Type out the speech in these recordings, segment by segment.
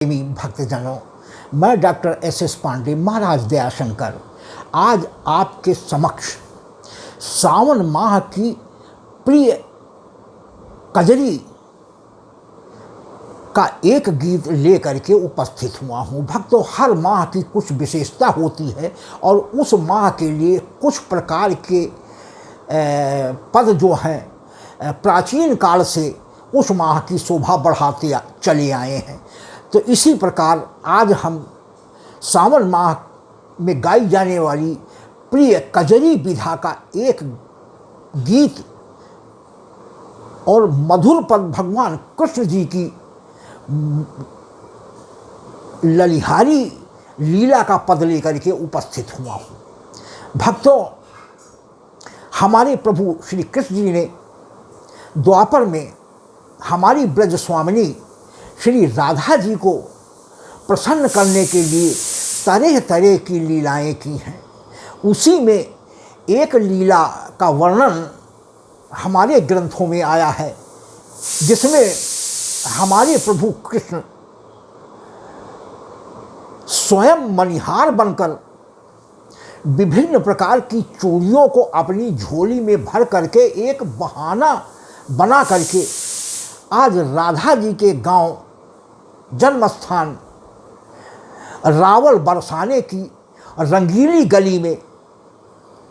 प्रेमी भक्तजनों, मैं डॉक्टर एस पांडे महाराज दयाशंकर आज आपके समक्ष सावन माह की प्रिय कजरी का एक गीत लेकर के उपस्थित हुआ हूँ। भक्तों, हर माह की कुछ विशेषता होती है और उस माह के लिए कुछ प्रकार के पद जो हैं प्राचीन काल से उस माह की शोभा बढ़ाते चले आए हैं। तो इसी प्रकार आज हम सावन माह में गाई जाने वाली प्रिय कजरी विधा का एक गीत और मधुर पद भगवान कृष्ण जी की ललिहारी लीला का पद लेकर के उपस्थित हुआ हूँ। भक्तों, हमारे प्रभु श्री कृष्ण जी ने द्वापर में हमारी ब्रज स्वामिनी श्री राधा जी को प्रसन्न करने के लिए तरह तरह की लीलाएं की हैं। उसी में एक लीला का वर्णन हमारे ग्रंथों में आया है, जिसमें हमारे प्रभु कृष्ण स्वयं मणिहार बनकर विभिन्न प्रकार की चूड़ियों को अपनी झोली में भर करके एक बहाना बना करके आज राधा जी के गांव जन्म स्थान रावल बरसाने की रंगीली गली में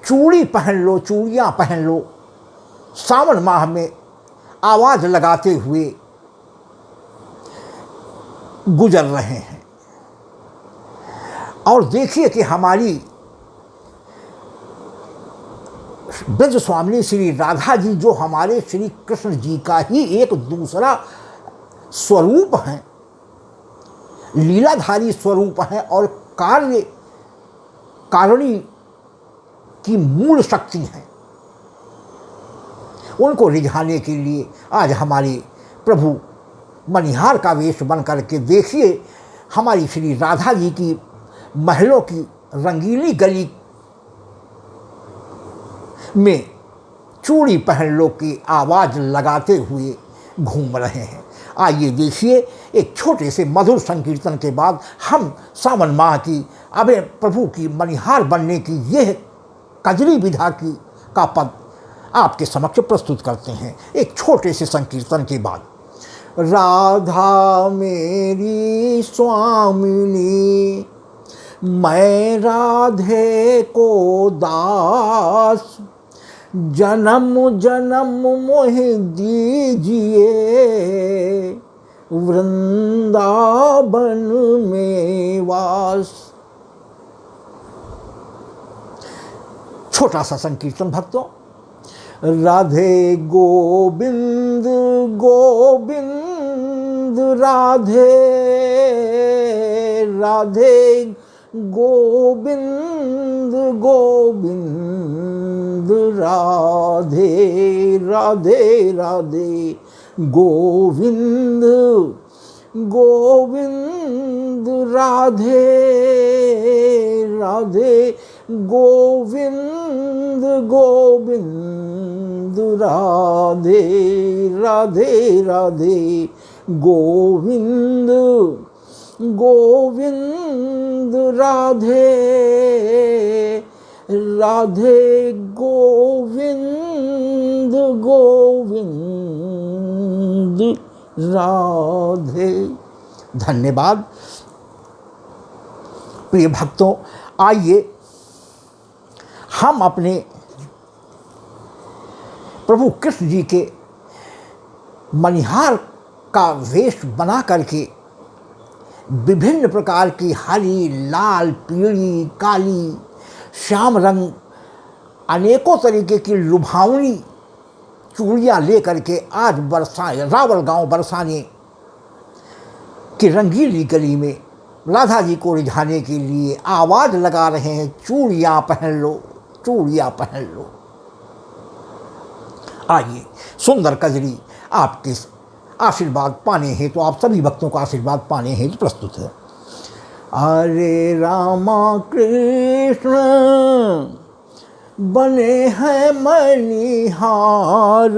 चूड़ी पहन लो, चूड़ियाँ पहन लो, सावन माह में आवाज़ लगाते हुए गुजर रहे हैं। और देखिए कि हमारी ब्रज स्वामिनी श्री राधा जी जो हमारे श्री कृष्ण जी का ही एक दूसरा स्वरूप हैं, लीलाधारी स्वरूप हैं और कारिणी की मूल शक्ति हैं। उनको रिझाने के लिए आज हमारे प्रभु मणिहार का वेश बन करके देखिए हमारी श्री राधा जी की महलों की रंगीली गली में चूड़ी पहन लो की आवाज़ लगाते हुए घूम रहे हैं। आइए देखिए, एक छोटे से मधुर संकीर्तन के बाद हम सावन माह की अब प्रभु की मणिहार बनने की यह कजरी विधा की का पद आपके समक्ष प्रस्तुत करते हैं एक छोटे से संकीर्तन के बाद। राधा मेरी स्वामिनी, मैं राधे को दास, जन्म जन्म मोहि दीजिए वृंदावन में वास। छोटा सा संकीर्तन भक्तों। राधे गोविंद गोविंद राधे, राधे गोविंद गोविंद राधे, राधे राधे गोविंद गोविंद राधे, राधे गोविंद गोविंद राधे, राधे राधे गोविंद गोविंद राधे, राधे गोविंद गोविंद राधे। धन्यवाद। प्रिय भक्तों, आइए हम अपने प्रभु कृष्ण जी के मणिहार का वेश बना करके विभिन्न प्रकार की हरी, लाल, पीली, काली, श्याम रंग अनेकों तरीके की लुभावनी चूड़ियाँ लेकर के आज रावल गांव बरसाने की रंगीली गली में राधा जी को रिझाने के लिए आवाज़ लगा रहे हैं, चूड़ियाँ पहन लो, चूड़ियाँ पहन लो। आइए, सुंदर कजरी आपके आशीर्वाद पाने हैं तो आप सभी भक्तों का आशीर्वाद पाने हैं तो प्रस्तुत है। हरे रामा कृष्ण बने हैं मणिहार,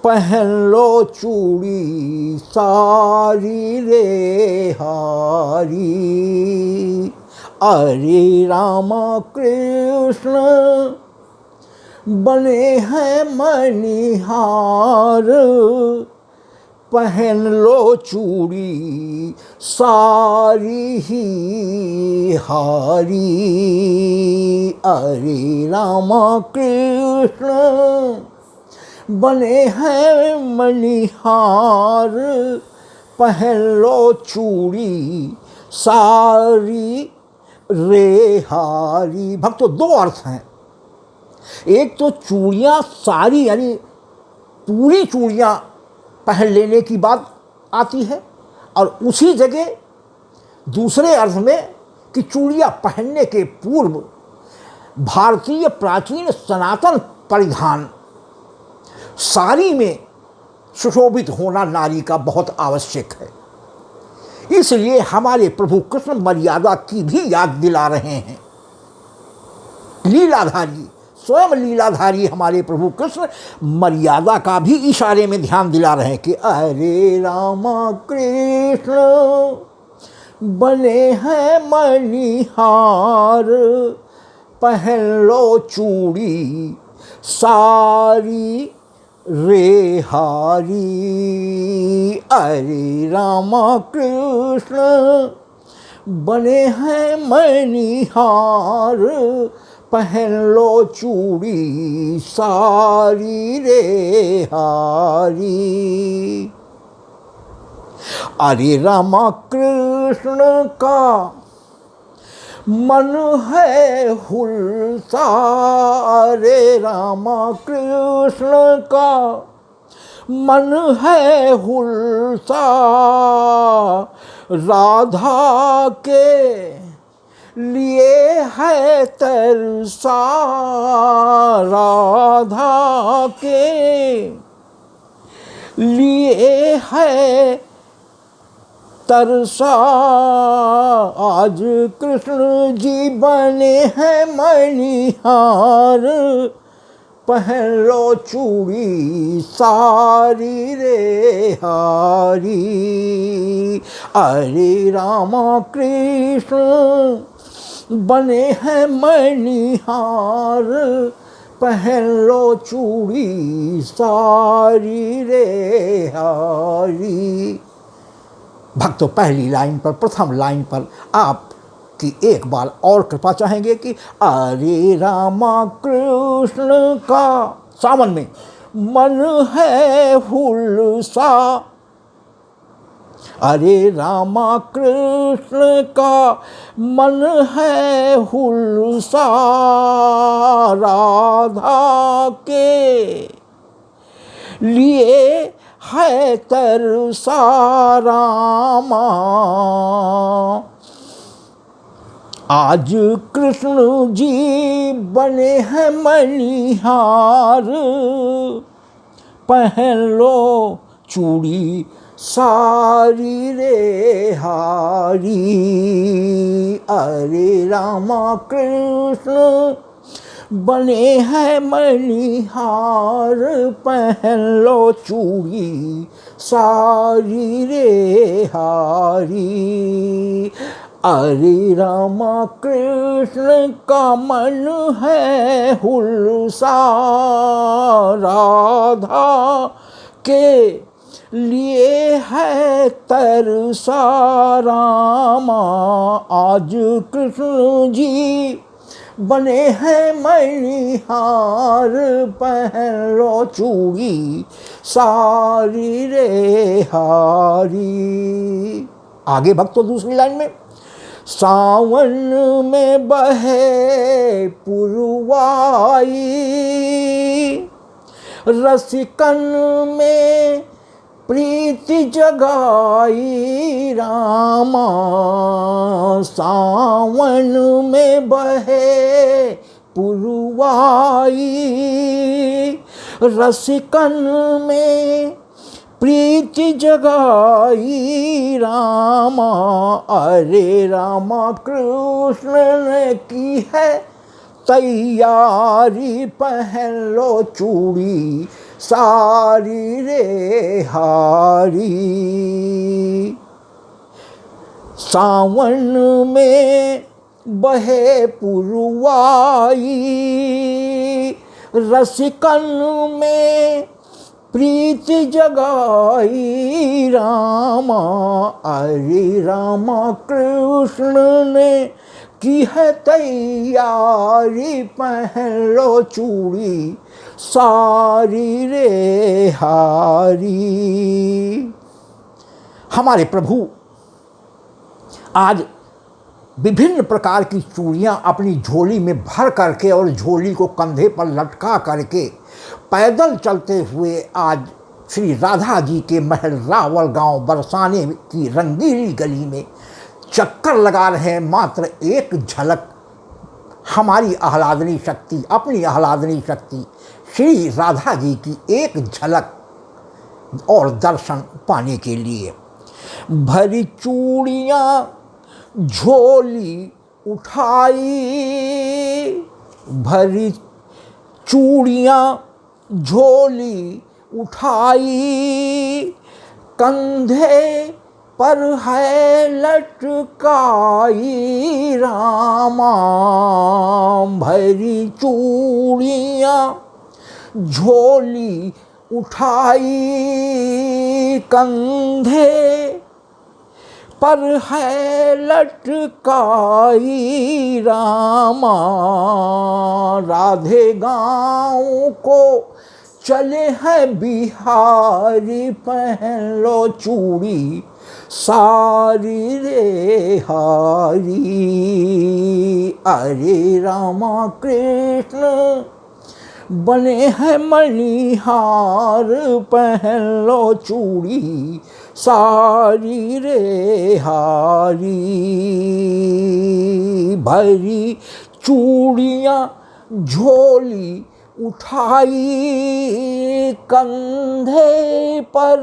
पहन लो चूड़ी सारी रे हारी। अरे राम कृष्ण बने हैं मणिहार, पहन लो चूड़ी सारी ही हारी। अरे राम कृष्ण बने हैं मणिहार, पहन लो चूड़ी सारी रे हारी। भक्तों, दो अर्थ हैं। एक तो चूड़ियाँ सारी यानी पूरी चूड़ियाँ पहन लेने की बात आती है, और उसी जगह दूसरे अर्थ में कि चूड़ियाँ पहनने के पूर्व भारतीय प्राचीन सनातन परिधान साड़ी में सुशोभित होना नारी का बहुत आवश्यक है। इसलिए हमारे प्रभु कृष्ण मर्यादा की भी याद दिला रहे हैं। लीलाधारी, स्वयं लीलाधारी हमारे प्रभु कृष्ण मर्यादा का भी इशारे में ध्यान दिला रहे हैं कि अरे राम कृष्ण बने हैं मणिहार, पहन लो चूड़ी सारी रे हारी। अरे राम कृष्ण बने हैं मणिहार, पहन लो चूड़ी सारी रे हारी। अरे राम कृष्ण का मन है हुलसा, रे राम कृष्ण का मन है हुलसा, राधा के लिए है तरसा, राधा के लिए है तरसा। आज कृष्ण जी बने हैं मणिहार, पहन लो चूड़ी सारी रे हारी। अरे राम कृष्ण बने हैं मणिहार, पहन लो चूड़ी सारी रे हारी। भक्तों, पहली लाइन पर, प्रथम लाइन पर आप कि एक बार और कृपा चाहेंगे कि अरे रामा कृष्ण का सावन में मन है हुलसा, अरे रामा कृष्ण का मन है हुलसा, राधा के लिए है तरसा रामा। आज कृष्ण जी बने हैं मणिहार, पहन लो चूड़ी सारी रे हारी। अरे रामा कृष्ण बने हैं मणिहार, पहन लो चूड़ी सारी रे हारी। अरे रामा कृष्ण का मन है हुलसा, राधा के लिए है तरसा रामा। आज कृष्ण जी बने हैं मणिहार, पहन लो चूड़ी सारी रे हारी। आगे भक्तों दूसरी लाइन में, सावन में बहे पुरवाई, रसिकन में प्रीति जगाई रामा। सावन में बहे पुरवाई, रसिकन में प्रीति जगाई रामा। अरे रामा कृष्ण ने की है तैयारी, पहन लो चूड़ी सारी रे हारी। सावन में बहे पुरवाई, रसिकन में प्रीत जगाई रामा। अरे रामा कृष्ण ने की है तैयारी, पहन लो चूड़ी सारी रे हारी। हमारे प्रभु आज विभिन्न प्रकार की चूड़ियाँ अपनी झोली में भर करके और झोली को कंधे पर लटका करके पैदल चलते हुए आज श्री राधा जी के महल रावल गांव बरसाने की रंगीली गली में चक्कर लगा रहे हैं। मात्र एक झलक हमारी आह्लादनी शक्ति, अपनी आह्लादनी शक्ति श्री राधा जी की एक झलक और दर्शन पाने के लिए। भरी चूड़ियाँ झोली उठाई, भरी चूड़ियाँ झोली उठाई, कंधे पर है लटकाई रामा। भरी चूड़ियाँ झोली उठाई, कंधे पर है लटकाई रामा। राधे गाँव को चले हैं बिहारी, पहन लो चूड़ी सारी रे हारी। अरे रामा कृष्ण बने हैं मणिहार, पहन लो चूड़ी सारी रे हारी। भरी चूड़ियाँ झोली उठाई, कंधे पर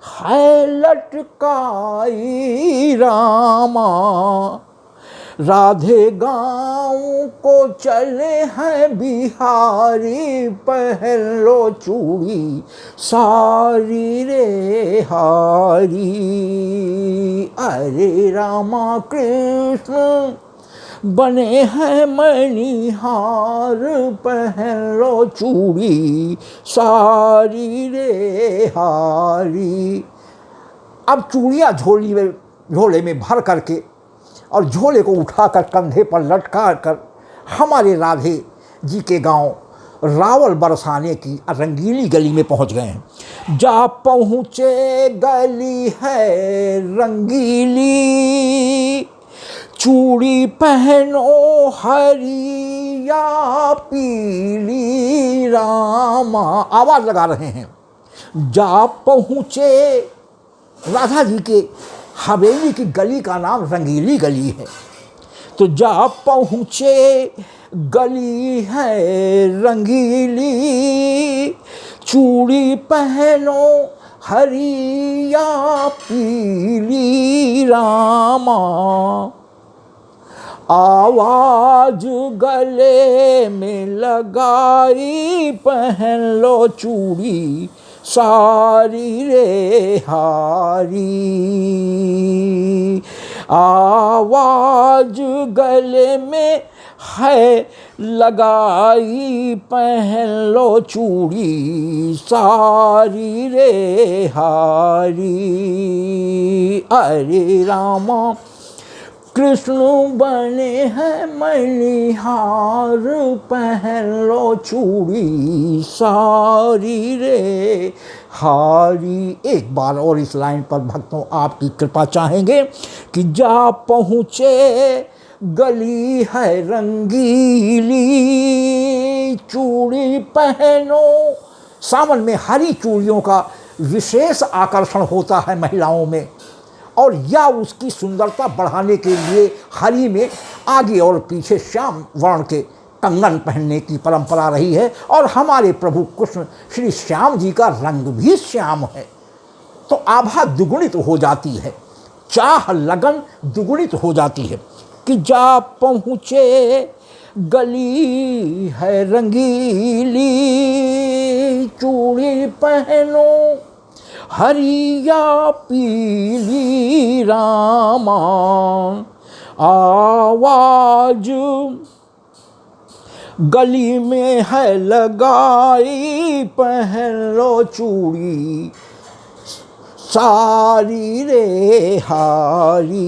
है लटकाई रामा। राधे गाँव को चले हैं बिहारी, पहन लो चूड़ी सारी रे हारी। अरे रामा कृष्ण बने हैं मणिहार, पहन लो चूड़ी सारी रे हारी। अब चूड़ियाँ झोले में भर करके और झोले को उठाकर कंधे पर लटका कर हमारे राधे जी के गांव रावल बरसाने की रंगीली गली में पहुंच गए हैं। जा पहुँचे गली है रंगीली, चूड़ी पहनो हरी या पीली रामा। आवाज़ लगा रहे हैं। जा पहुँचे, राधा जी के हवेली की गली का नाम रंगीली गली है। तो जा पहुँचे गली है रंगीली, चूड़ी पहनो हरी या पीली रामा। आवाज गले में लगाई, पहन लो चूड़ी सारी रे हारी। आवाज गले में है लगाई, पहन लो चूड़ी सारी रे हारी। अरे रामा कृष्ण बने हैं मणिहार, पहन लो चूड़ी सारी रे हारी। एक बार और इस लाइन पर भक्तों आपकी कृपा चाहेंगे कि जा पहुँचे गली है रंगीली, चूड़ी पहनो। सावन में हरी चूड़ियों का विशेष आकर्षण होता है महिलाओं में, और या उसकी सुंदरता बढ़ाने के लिए हरी में आगे और पीछे श्याम वर्ण के कंगन पहनने की परंपरा रही है। और हमारे प्रभु कृष्ण श्री श्याम जी का रंग भी श्याम है, तो आभा दुगुणित हो जाती है, चाह लगन दुगुणित हो जाती है कि जा पहुँचे गली है रंगीली, चूड़ी पहनो हरिया पीली रामा, आवाज गली में है लगाई, पहन लो चूड़ी सारी रे हारी।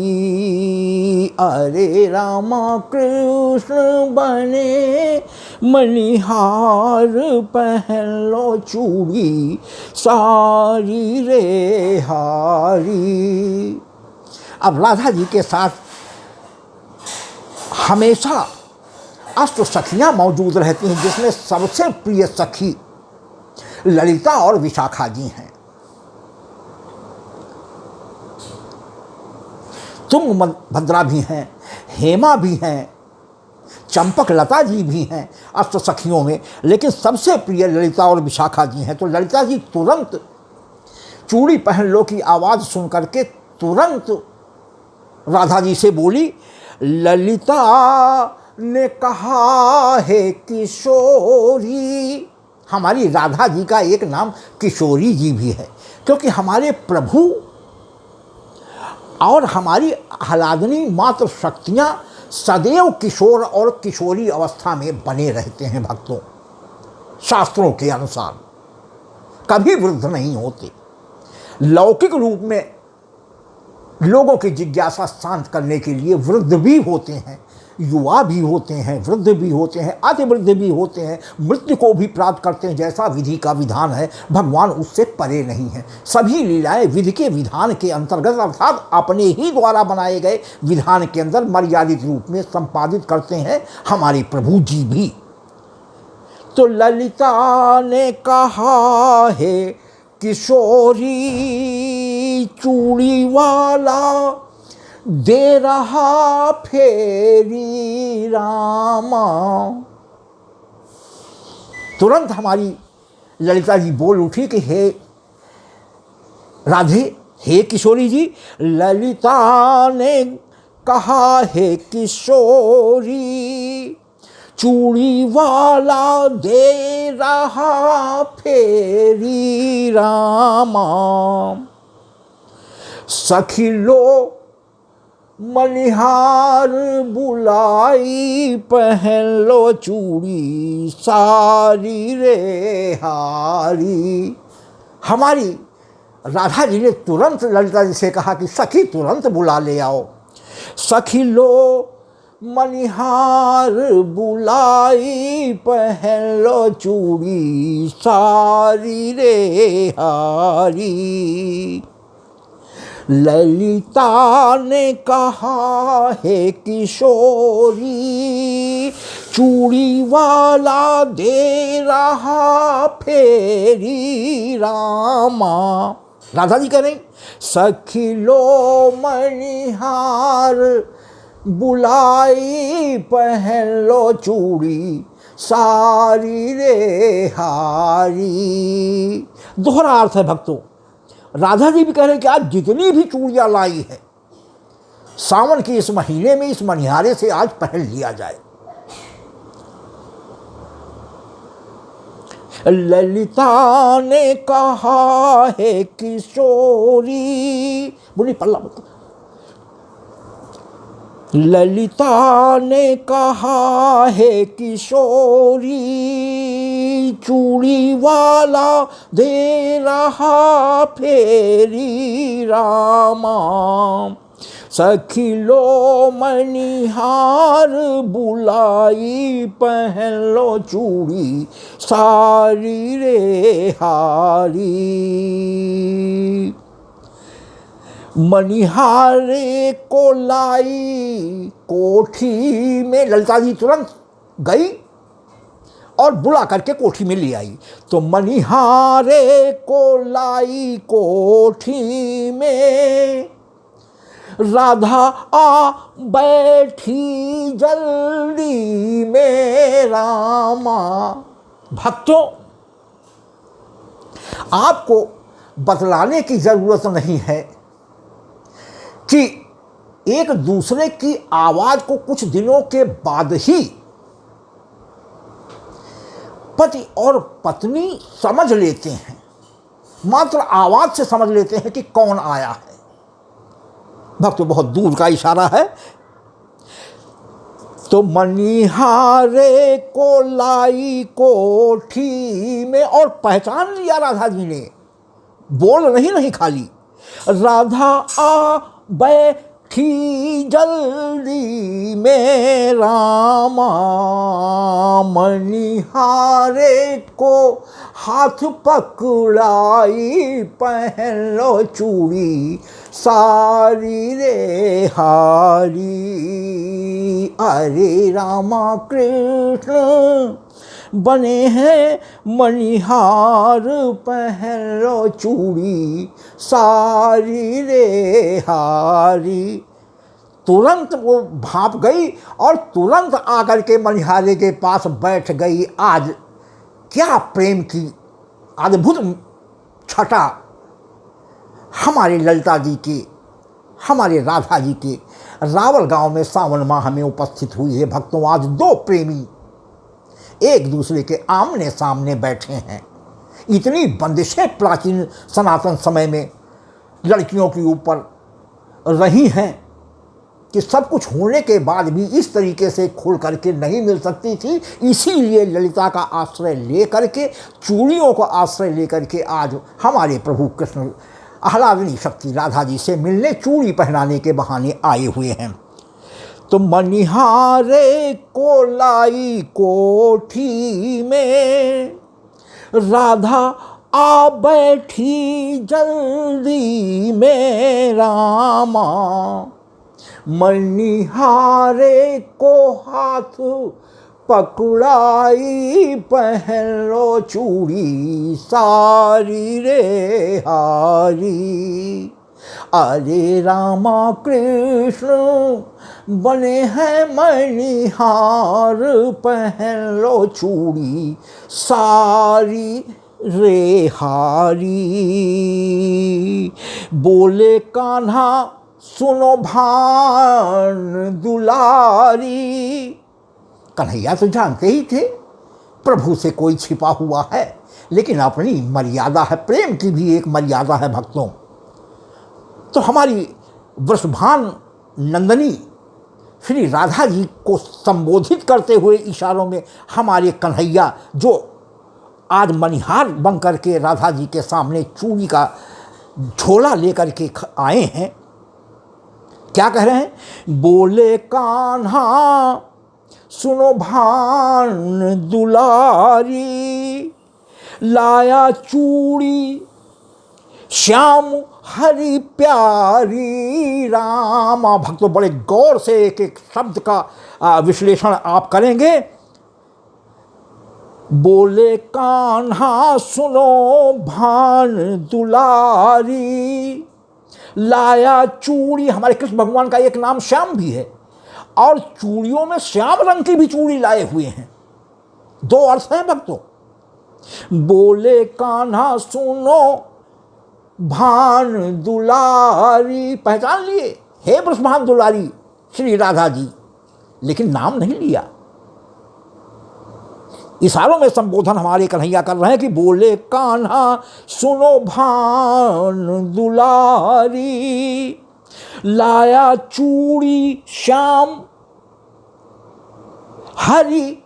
अरे रामा कृष्ण बने मणिहार, पहन लो चूड़ी सारी रे हारी। अब राधा जी के साथ हमेशा अष्ट सखियां मौजूद रहती हैं, जिसमें सबसे प्रिय सखी ललिता और विशाखा जी हैं। तुंगभद्रा भी हैं, हेमा भी हैं, चंपक लता जी भी हैं अष्ट सखियों में, लेकिन सबसे प्रिय ललिता और विशाखा जी हैं। तो ललिता जी तुरंत चूड़ी पहन लो की आवाज़ सुन करके तुरंत राधा जी से बोली, ललिता ने कहा है किशोरी। हमारी राधा जी का एक नाम किशोरी जी भी है, क्योंकि हमारे प्रभु और हमारी आह्लादनी मात्र शक्तियाँ सदैव किशोर और किशोरी अवस्था में बने रहते हैं भक्तों। शास्त्रों के अनुसार कभी वृद्ध नहीं होते। लौकिक रूप में लोगों की जिज्ञासा शांत करने के लिए वृद्ध भी होते हैं, युवा भी होते हैं, वृद्ध भी होते हैं, अति वृद्ध भी होते हैं, मृत्यु को भी प्राप्त करते हैं। जैसा विधि का विधान है, भगवान उससे परे नहीं है। सभी लीलाएं विधि के विधान के अंतर्गत अर्थात अपने ही द्वारा बनाए गए विधान के अंदर मर्यादित रूप में संपादित करते हैं हमारे प्रभु जी भी। तो ललिता ने कहा है किशोरी, चूड़ी वाला दे रहा फेरी रामा। तुरंत हमारी ललिता जी बोल उठी कि हे राधे, हे किशोरी जी, ललिता ने कहा है किशोरी, चूड़ी वाला दे रहा फेरी रामा। सखी लो मनिहार बुलाई, पहन लो चूड़ी सारी रे हारी। हमारी राधा जी ने तुरंत ललिता जी से कहा कि सखी तुरंत बुला ले आओ। सखी लो मनिहार बुलाई, पहन लो चूड़ी सारी रे हारी। ललिता ने कहा है किशोरी, चूड़ी वाला दे रहा फेरी रामा। राधा जी कह रही, सखी लो मणिहार बुलाई, पहन लो चूड़ी सारी रे हारी। दोहरा अर्थ है भक्तों। राधा जी भी कह रहे हैं कि आज जितनी भी चूड़ियाँ लाई है, सावन के इस महीने में इस मनिहारे से आज पहन लिया जाए। ललिता ने कहा है किशोरी, बोली पल्ला बता। ललिता ने कहा है किशोरी, चूड़ी वाला दे रहा फेरी रामा। सखी लो मणिहार बुलाई, पहन लो चूड़ी सारी रे हारी। मणिहारे को लाई कोठी में। ललिता जी तुरंत गई और बुला करके कोठी में ले आई। तो मणिहारे को लाई कोठी में, राधा आ बैठी जल्दी में रामा। भक्तों, आपको बतलाने की जरूरत नहीं है कि एक दूसरे की आवाज़ को कुछ दिनों के बाद ही पति और पत्नी समझ लेते हैं, मात्र आवाज से समझ लेते हैं कि कौन आया है। भक्त बहुत दूर का इशारा है। तो मनिहारे को लाई कोठी में, और पहचान लिया राधा जी ने, बोल रही नहीं खाली। राधा आ बैठी जल्दी में रामा, मनिहारे को हाथ पकड़ाई, पहन लो चूड़ी सारी रे हारी। अरे रामा कृष्ण बने हैं मनिहार, पहन लो चूड़ी सारी रे हारी। तुरंत वो भाप गई और तुरंत आकर के मनिहारे के पास बैठ गई। आज क्या प्रेम की अद्भुत छटा हमारे ललिता जी के, हमारे राधा जी के रावल गांव में सावन माह में उपस्थित हुई है। भक्तों, आज दो प्रेमी एक दूसरे के आमने सामने बैठे हैं। इतनी बंदिशें प्राचीन सनातन समय में लड़कियों के ऊपर रही हैं कि सब कुछ होने के बाद भी इस तरीके से खुल करके नहीं मिल सकती थी। इसीलिए ललिता का आश्रय लेकर के, चूड़ियों को आश्रय लेकर के आज हमारे प्रभु कृष्ण आह्लादनी शक्ति राधा जी से मिलने चूड़ी पहनाने के बहाने आए हुए हैं। तो मनिहारे को लाई कोठी में, राधा आ बैठी जल्दी में रामा, मनिहारे को हाथ पकड़ाई, पहन लो चूड़ी सारी रे हारी। अरे रामा कृष्ण बने हैं मनिहार, पहन लो चूड़ी सारी रे हारी। बोले कान्हा सुनो भान दुलारी। कन्हैया तो जानते ही थे प्रभु से कोई छिपा हुआ है, लेकिन अपनी मर्यादा है, प्रेम की भी एक मर्यादा है भक्तों। तो हमारी वृषभान नंदनी श्री राधा जी को संबोधित करते हुए इशारों में हमारे कन्हैया, जो आज मनिहार बन करके राधा जी के सामने चूड़ी का झोला लेकर के आए हैं, क्या कह रहे हैं? बोले कान्हा सुनो भान दुलारी, लाया चूड़ी श्याम हरि प्यारी रामा। भक्तों, बड़े गौर से एक एक शब्द का विश्लेषण आप करेंगे। बोले कान्हा सुनो भान दुलारी, लाया चूड़ी, हमारे कृष्ण भगवान का एक नाम श्याम भी है, और चूड़ियों में श्याम रंग की भी चूड़ी लाए हुए हैं। दो अर्थ हैं भक्तों। बोले कान्हा सुनो भान दुलारी, पहचान लिए, हे वृषभान दुलारी श्री राधा जी, लेकिन नाम नहीं लिया। इशारों में संबोधन हमारे कन्हैया कर रहे हैं कि बोले कान्हा सुनो भान दुलारी, लाया चूड़ी श्याम हरि,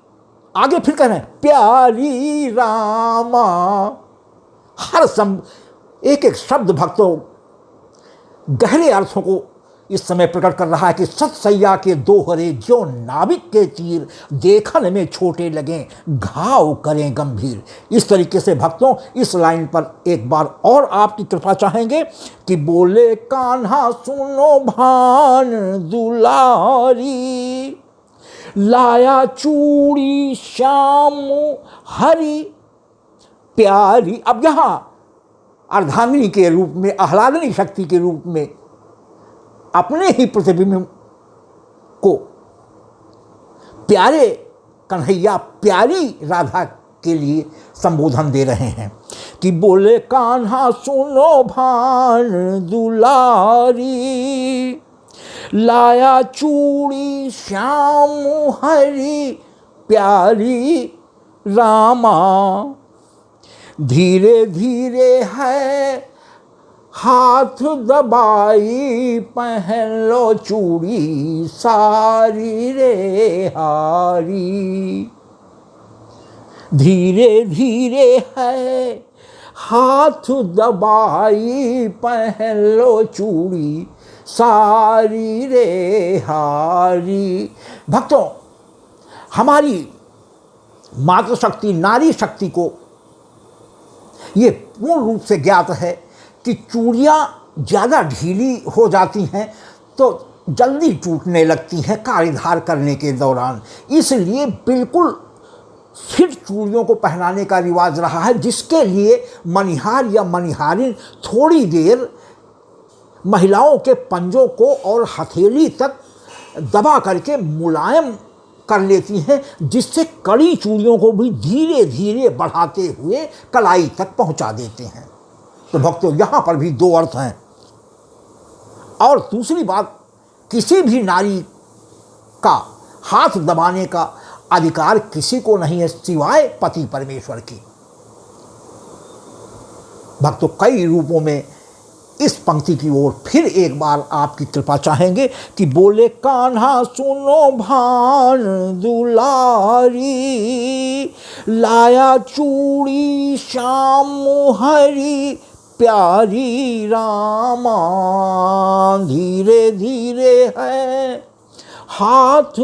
आगे फिर कह रहे हैं प्यारी रामा। हर एक एक शब्द भक्तों गहरे अर्थों को इस समय प्रकट कर रहा है कि सतसैया के दोहरे जो नाविक के तीर, देखन में छोटे लगें घाव करें गंभीर। इस तरीके से भक्तों इस लाइन पर एक बार और आपकी कृपा चाहेंगे कि बोले कान्हा सुनो भान दुलारी, लाया चूड़ी श्याम हरि प्यारी। अब यहाँ अर्धांगिनी के रूप में, आह्लादनी शक्ति के रूप में अपने ही प्रतिबिंब को प्यारे कन्हैया, प्यारी राधा के लिए संबोधन दे रहे हैं कि बोले कान्हा सुनो भान दुलारी, लाया चूड़ी श्याम हरि प्यारी रामा, धीरे धीरे है हाथ दबाई, पहन लो चूड़ी सारी रे हारी। धीरे धीरे है हाथ दबाई, पहन लो चूड़ी सारी रे हारी। भक्तों, हमारी मातृशक्ति, नारी शक्ति को ये पूर्ण रूप से ज्ञात है कि चूड़ियाँ ज़्यादा ढीली हो जाती हैं तो जल्दी टूटने लगती हैं कार्यधार करने के दौरान। इसलिए बिल्कुल फिट चूड़ियों को पहनाने का रिवाज रहा है, जिसके लिए मनिहार या मनिहारिन थोड़ी देर महिलाओं के पंजों को और हथेली तक दबा करके मुलायम कर लेती हैं, जिससे कड़ी चूड़ियों को भी धीरे धीरे बढ़ाते हुए कलाई तक पहुंचा देते हैं। तो भक्तों, यहाँ पर भी दो अर्थ हैं। और दूसरी बात, किसी भी नारी का हाथ दबाने का अधिकार किसी को नहीं है सिवाय पति परमेश्वर की। भक्तों, कई रूपों में इस पंक्ति की ओर फिर एक बार आपकी कृपा चाहेंगे कि बोले कान्हा सुनो भान दुलारी, लाया चूड़ी श्याम हरी प्यारी रामा। धीरे धीरे है हाथ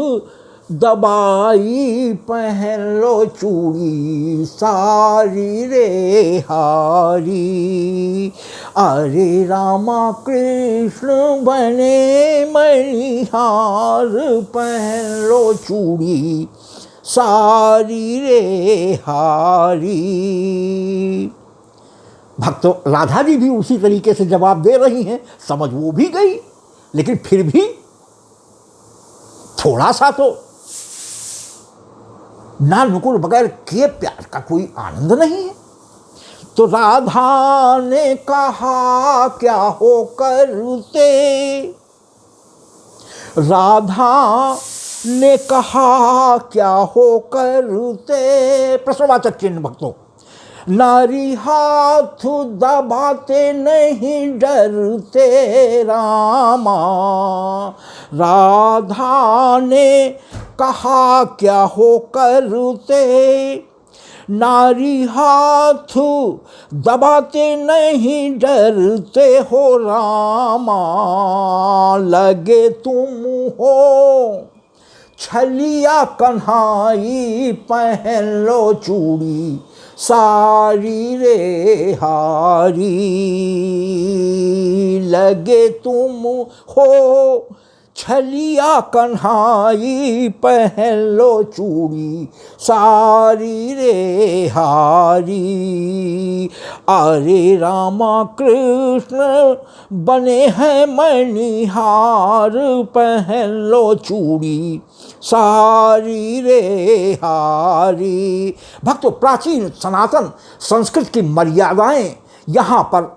दबाई, पहन लो चूड़ी सारी रे हारी। अरे रामा कृष्ण बने मणिहार, पहन लो चूड़ी सारी रे हारी। भक्तों, राधा जी भी उसी तरीके से जवाब दे रही हैं। समझ वो भी गई, लेकिन फिर भी थोड़ा सा तो ना नुकुर बगैर किए प्यार का कोई आनंद नहीं है। तो राधा ने कहा क्या हो करते, राधा ने कहा क्या हो करते, प्रश्नवाचक चिन्ह भक्तों। नारी हाथ दबाते नहीं डरते रामा, राधा ने कहा क्या हो करते। नारी हाथ दबाते नहीं डरते हो रामा, लगे तुम हो छलिया कन्हाई, पहन लो चूड़ी सारी रे हारी। लगे तुम हो छलिया कन्हाई, पहन लो चूड़ी सारी रे हारी। अरे रामा कृष्ण बने हैं मणिहार, पहन लो चूड़ी सारी रे हारी। भक्तों, प्राचीन सनातन संस्कृत की मर्यादाएं यहाँ पर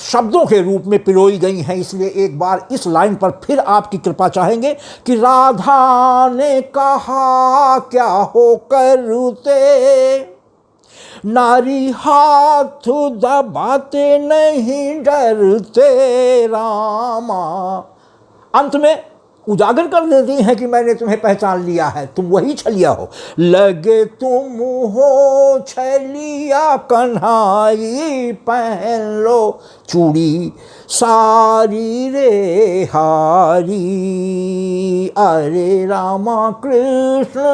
शब्दों के रूप में पिरोई गई हैं। इसलिए एक बार इस लाइन पर फिर आपकी कृपा चाहेंगे कि राधा ने कहा क्या हो करते, नारी हाथ दबाते नहीं डरते रामा। अंत में उजागर कर देती हैं कि मैंने तुम्हें पहचान लिया है, तुम वही छलिया हो। लगे तुम हो छलिया कन्हाई, पहन लो चूड़ी सारी रे हारी। अरे रामा कृष्ण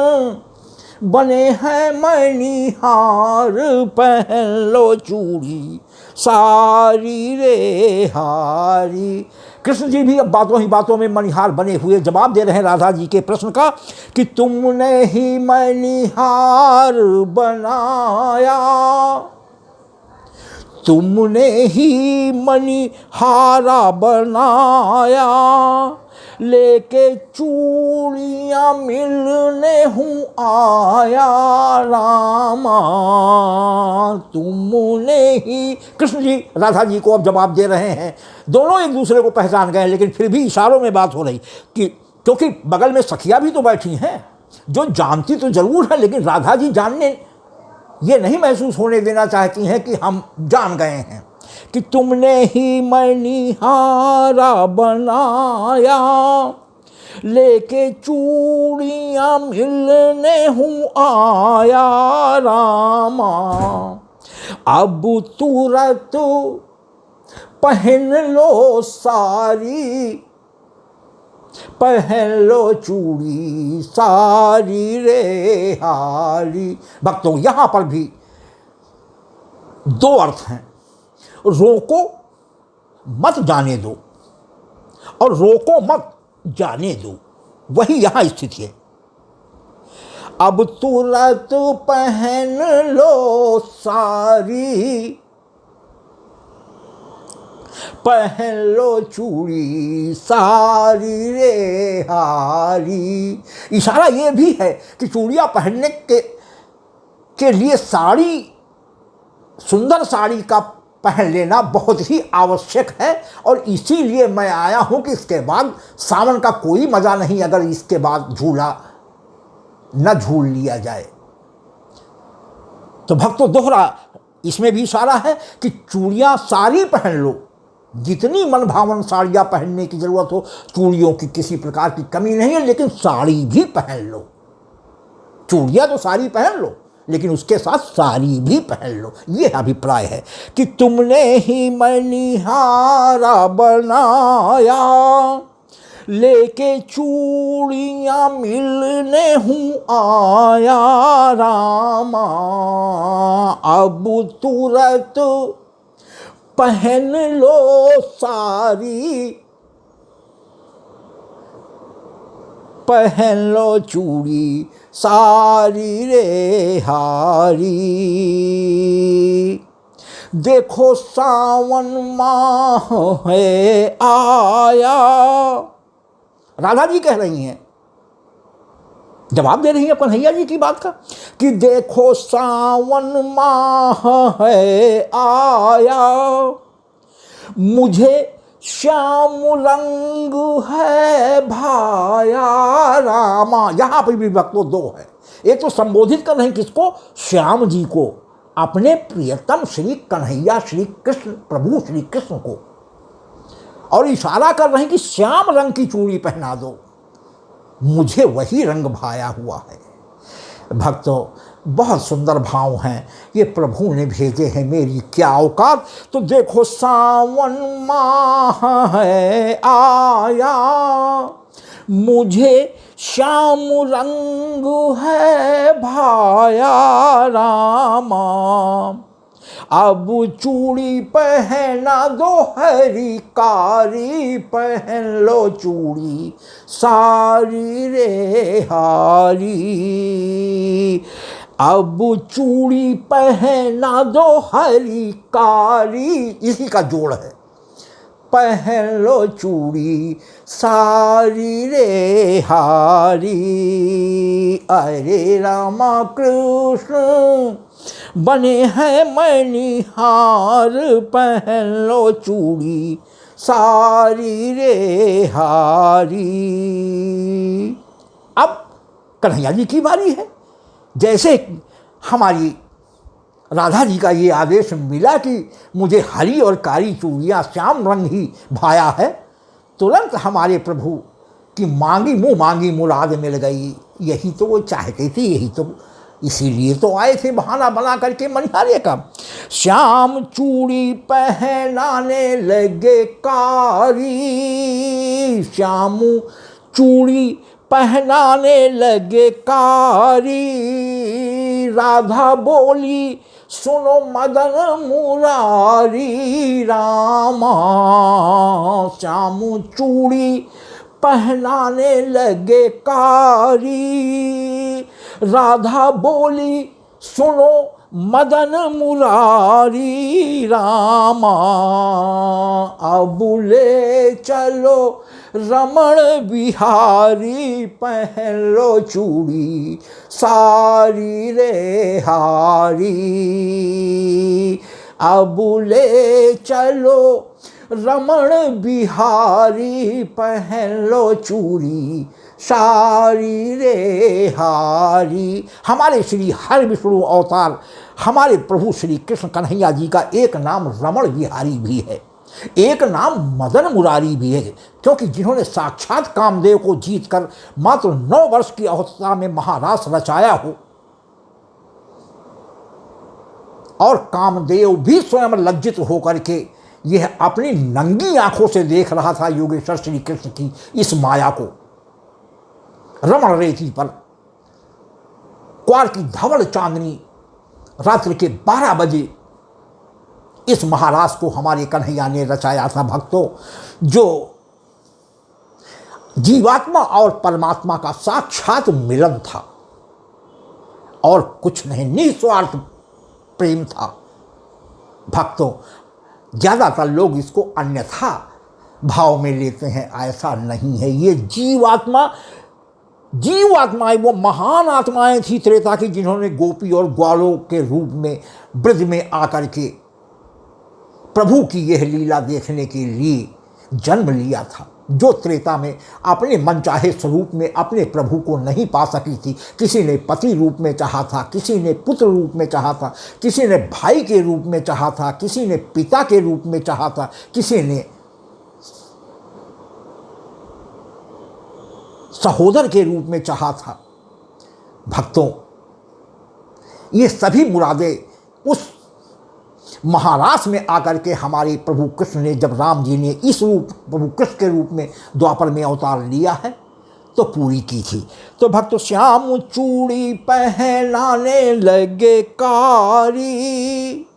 बने हैं मणिहार, पहन लो चूड़ी सारी रे हारी। कृष्ण जी भी अब बातों ही बातों में मणिहार बने हुए जवाब दे रहे हैं राधा जी के प्रश्न का कि तुमने ही मणिहार बनाया, तुमने ही मणिहारा बनाया, लेके चूड़ियाँ मिलने हूँ आया रामा। तुमने ही, कृष्ण जी राधा जी को अब जवाब दे रहे हैं। दोनों एक दूसरे को पहचान गए, लेकिन फिर भी इशारों में बात हो रही कि क्योंकि बगल में सखिया भी तो बैठी हैं जो जानती तो जरूर है, लेकिन राधा जी जानने ये नहीं महसूस होने देना चाहती हैं कि हम जान गए हैं कि तुमने ही मणिहारा बनाया, लेके चूड़ियाँ मिलने हूँ आया रामा। अब तुरंत पहन लो सारी, पहन लो चूड़ी सारी रे हारी। भक्तों, यहाँ पर भी दो अर्थ हैं, रोको मत जाने दो और रोको मत जाने दो, वही यहाँ स्थिति है। अब तुरंत पहन लो सारी, पहन लो चूड़ी सारी रे हारी। इशारा ये भी है कि चूड़ियाँ पहनने के लिए साड़ी, सुंदर साड़ी का पहन लेना बहुत ही आवश्यक है। और इसीलिए मैं आया हूँ कि इसके बाद सावन का कोई मज़ा नहीं अगर इसके बाद झूला न झूल लिया जाए। तो भक्तों, दोहरा इसमें भी इशारा है कि चूड़ियाँ सारी पहन लो, जितनी मन भावन साड़ियाँ पहनने की ज़रूरत हो, चूड़ियों की किसी प्रकार की कमी नहीं है, लेकिन साड़ी भी पहन लो। चूड़ियाँ तो सारी पहन लो, लेकिन उसके साथ साड़ी भी पहन लो। ये अभिप्राय है कि तुमने ही मणिहारा बनाया, लेके चूड़ियाँ मिलने हूँ आया रामा। अब तुरंत पहन लो सारी, पहन लो चूड़ी सारी रे हारी। देखो सावन माह है आया, राधा जी कह रही हैं, जवाब दे रही हैं कन्हैया जी की बात का, कि देखो सावन माह है आया, मुझे श्याम रंग है भाया रामा। यहाँ पर भी भक्तों दो है, एक तो संबोधित कर रहे हैं किसको, श्याम जी को, अपने प्रियतम श्री कन्हैया श्री कृष्ण प्रभु श्री कृष्ण को, और इशारा कर रहे हैं कि श्याम रंग की चूड़ी पहना दो, मुझे वही रंग भाया हुआ है। भक्तों, बहुत सुंदर भाव हैं, ये प्रभु ने भेजे हैं, मेरी क्या औकात। तो देखो सावन माह है आया, मुझे श्याम रंग है भाया रामा। अब चूड़ी पहना दो हरी कारी, पहन लो चूड़ी सारी रे हारी। अब चूड़ी पहना दो हरी कारी, इसी का जोड़ है, पहन लो चूड़ी सारी रे हारी। अरे रामा कृष्ण बने हैं मणिहार, पहन लो चूड़ी सारी रे हारी। अब कन्हैया जी की बारी है। जैसे हमारी राधा जी का ये आदेश मिला कि मुझे हरी और कारी चूड़ियाँ श्याम रंग ही भाया है, तुरंत हमारे प्रभु की मांगी मुँह मांगी मुराद मिल गई। यही तो वो चाहते थे, यही तो, इसीलिए तो आए थे बहाना बना करके मणिहारे का। श्याम चूड़ी पहनाने लगे कारी, श्याम चूड़ी पहनाने लगे कारी। राधा बोली सुनो मदन मुरारी रामा, श्याम चूड़ी पहनाने लगे कारी। राधा बोली सुनो मदन मुरारी रामा, अब ले चलो रमण बिहारी, पहन लो चूड़ी सारी रे हारी। अब ले चलो रमण बिहारी पहन लो चूड़ी सारी रे हारी। हमारे श्री हर विष्णु अवतार हमारे प्रभु श्री कृष्ण कन्हैया जी का एक नाम रमण बिहारी भी है, एक नाम मदन मुरारी भी है, क्योंकि जिन्होंने साक्षात कामदेव को जीतकर मात्र 9 वर्ष की अवस्था में महारास रचाया हो और कामदेव भी स्वयं लज्जित होकर के यह अपनी नंगी आंखों से देख रहा था योगेश्वर श्री कृष्ण की इस माया को। रमण रेती पर क्वार की धवल चांदनी रात्रि के 12 बजे इस महारास को हमारे कन्हैया ने रचाया था। भक्तों, जो जीवात्मा और परमात्मा का साक्षात मिलन था और कुछ नहीं, निस्वार्थ प्रेम था। भक्तों, ज्यादातर लोग इसको अन्यथा भाव में लेते हैं, ऐसा नहीं है। ये जीवात्माएं वो महान आत्माएं थी त्रेता की, जिन्होंने गोपी और ग्वालों के रूप में ब्रज में आकर के प्रभु की यह लीला देखने के लिए जन्म लिया था, जो त्रेता में अपने मनचाहे स्वरूप में अपने प्रभु को नहीं पा सकी थी। किसी ने पति रूप में चाहा था, किसी ने पुत्र रूप में चाहा था, किसी ने भाई के रूप में चाहा था, किसी ने पिता के रूप में चाहा था, किसी ने सहोदर के रूप में चाहा था। भक्तों, ये सभी मुरादें उस महारास में आकर के हमारे प्रभु कृष्ण ने, जब राम जी ने इस रूप प्रभु कृष्ण के रूप में द्वापर में अवतार लिया है, तो पूरी की थी। तो भक्तों, श्याम चूड़ी पहनाने लगे कारी,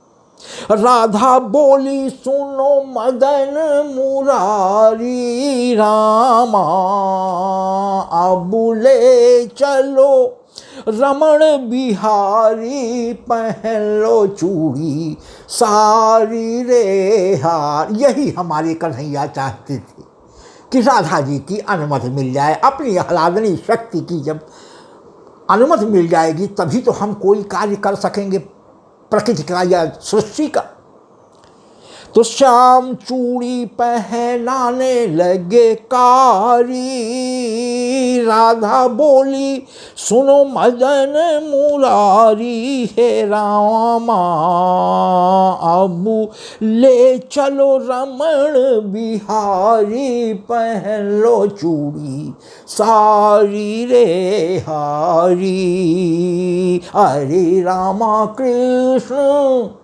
राधा बोली सुनो मदन मुरारी, रामा अब ले चलो रमण बिहारी पहन लो चूड़ी सारी रे हार। यही हमारे कन्हैया चाहते थे कि राधा जी की अनुमति मिल जाए। अपनी आह्लादनी शक्ति की जब अनुमति मिल जाएगी तभी तो हम कोई कार्य कर सकेंगे प्रकृति का या सृष्टि का। तो श्याम चूड़ी पहनाने लगे कारी, राधा बोली सुनो मदन मुरारी, हे रामा अब ले चलो रमण बिहारी पहन लो चूड़ी सारी रे हारी। अरे रामा कृष्ण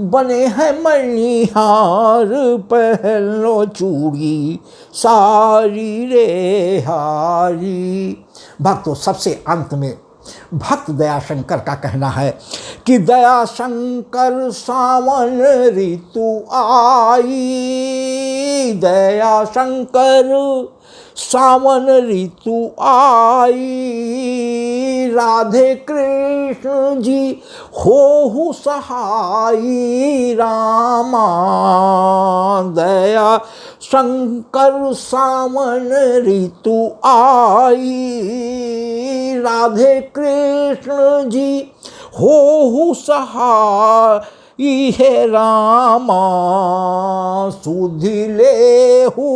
बने हैं मणिहार पहन लो चूड़ी सारी रे हारी। भक्तों, सबसे अंत में भक्त दयाशंकर का कहना है कि दयाशंकर सावन ऋतु आई, दयाशंकर सावन ऋतु आई, राधे कृष्ण जी हो सहाई, रामा दया शंकर सावन ऋतु आई, राधे कृष्ण जी हो सहाई, हे रामा सुधि लेहू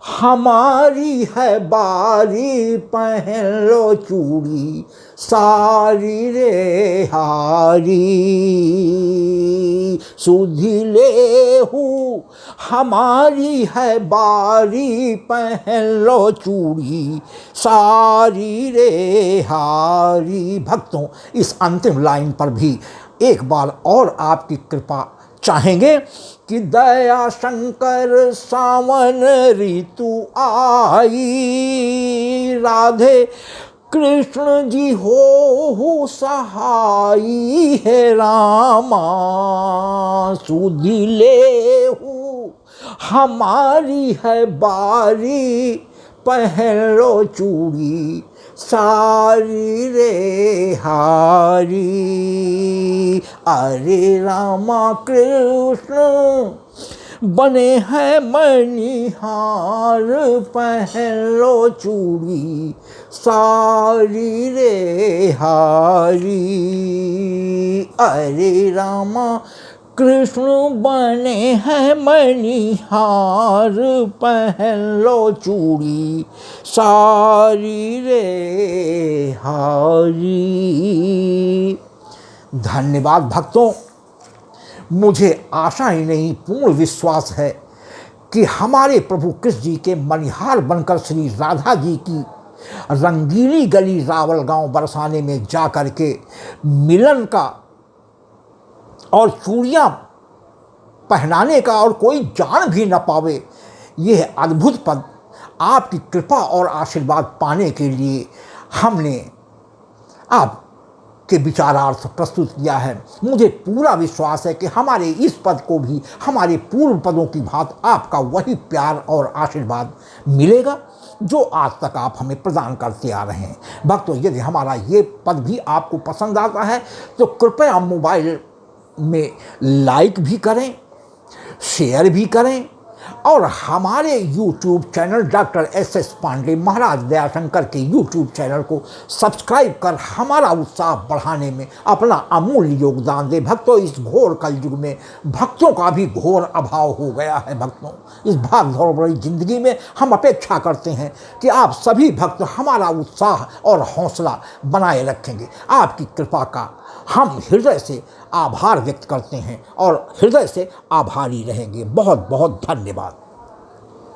हमारी है बारी पहन लो चूड़ी सारी रे हारी, सुधि लेहू हमारी है बारी पहन लो चूड़ी सारी रे हारी। भक्तों, इस अंतिम लाइन पर भी एक बार और आपकी कृपा चाहेंगे कि दया शंकर सावन ऋतु आई, राधे कृष्ण जी हो सहाई, है रामा सुधि लेहू हमारी है बारी पहन लो चूड़ी सारी रे हारी। अरे रामा कृष्ण बने हैं मणिहार पहन लो चूड़ी सारी रे हारी। अरे रामा कृष्ण बने हैं मणिहार, पहन लो चूड़ी सारी रे हारी। धन्यवाद भक्तों, मुझे आशा ही नहीं पूर्ण विश्वास है कि हमारे प्रभु कृष्ण जी के मणिहार बनकर श्री राधा जी की रंगीली गली रावल गांव बरसाने में जा कर के मिलन का और चूड़ियाँ पहनाने का और कोई जान भी न पावे, यह अद्भुत पद आपकी कृपा और आशीर्वाद पाने के लिए हमने आपके विचारार्थ प्रस्तुत किया है। मुझे पूरा विश्वास है कि हमारे इस पद को भी हमारे पूर्व पदों की भांति आपका वही प्यार और आशीर्वाद मिलेगा जो आज तक आप हमें प्रदान करते आ रहे हैं। भक्तों, यदि हमारा ये पद भी आपको पसंद आता है तो कृपया मोबाइल में लाइक भी करें, शेयर भी करें और हमारे YouTube channel doctor SS Pandey Maharaj Dayashankar के YouTube चैनल को सब्सक्राइब कर हमारा उत्साह बढ़ाने में अपना अमूल्य योगदान दें। भक्तों, इस घोर कलयुग में भक्तों का भी घोर अभाव हो गया है। भक्तों, इस भाग दौड़ भरी जिंदगी में हम अपेक्षा करते हैं कि आप सभी भक्त हमारा उत्साह और हौसला बनाए रखेंगे। आपकी कृपा का हम हृदय से आभार व्यक्त करते हैं और हृदय से आभारी रहेंगे। बहुत बहुत धन्यवाद।